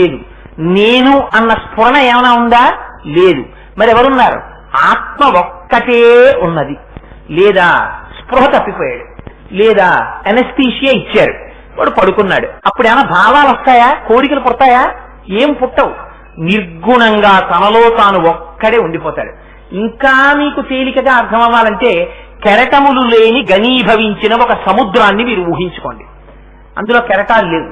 లేదు. నేను అన్న స్ఫురణ ఏమైనా ఉందా? లేదు. మరి ఎవరున్నారు? ఆత్మ ఒక్కటే ఉన్నది. లేదా స్పృహ తప్పిపోయాడు, లేదా ఎనస్థీషియా ఇచ్చారు, వాడు పడుకున్నాడు. అప్పుడు ఏమైనా భావాలు వస్తాయా? కోరికలు పుడతాయా? ఏం పుట్టవు. నిర్గుణంగా తనలో తాను ఒక్కడే ఉండిపోతాడు. ఇంకా మీకు తేలికగా అర్థం అవ్వాలంటే కెరటములు లేని ఘనీభవించిన ఒక సముద్రాన్ని మీరు ఊహించుకోండి. అందులో కెరటాలు లేవు,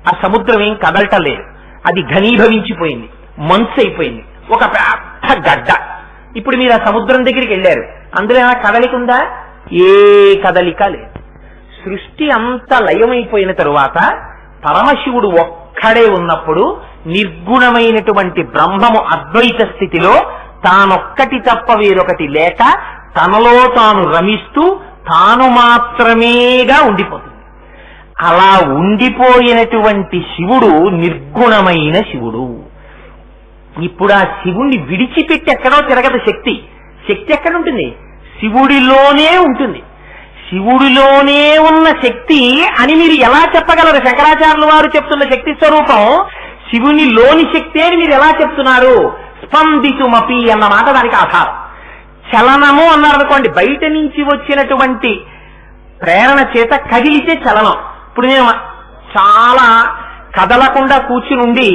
ఆ సముద్రం ఏం కదలటం లేదు, అది ఘనీభవించిపోయింది, మంచు అయిపోయింది, ఒక పెద్ద గడ్డ. ఇప్పుడు మీరు ఆ సముద్రం దగ్గరికి వెళ్ళారు, అందులో ఏమైనా కదలిక ఉందా? ఏ కదలిక లేదు. సృష్టి అంతా లయమైపోయిన తరువాత పరమశివుడు ఒక్కడే ఉన్నప్పుడు నిర్గుణమైనటువంటి బ్రహ్మము అద్వైత స్థితిలో తానొక్కటి తప్ప వేరొకటి లేక తనలో తాను రమిస్తూ తాను మాత్రమేగా ఉండిపోతుంది. అలా ఉండిపోయినటువంటి శివుడు నిర్గుణమైన శివుడు. ఇప్పుడు ఆ శివుణ్ణి విడిచిపెట్టి ఎక్కడో తిరగదు శక్తి. శక్తి ఎక్కడుంటుంది? శివుడిలోనే ఉంటుంది. శివుడిలోనే ఉన్న శక్తి అని మీరు ఎలా చెప్పగలరు? శంకరాచార్యులు వారు చెప్తున్న శక్తి స్వరూపం శివునిలోని శక్తి అని మీరు ఎలా చెప్తున్నారు? స్పందితుమపి అన్న మాట దానికి ఆధారం. చలనము అన్నారనుకోండి, బయట నుంచి వచ్చినటువంటి ప్రేరణ చేత కదిలితే చలనం. ఇప్పుడు నేను చాలా కదలకుండా కూర్చుని ఉండి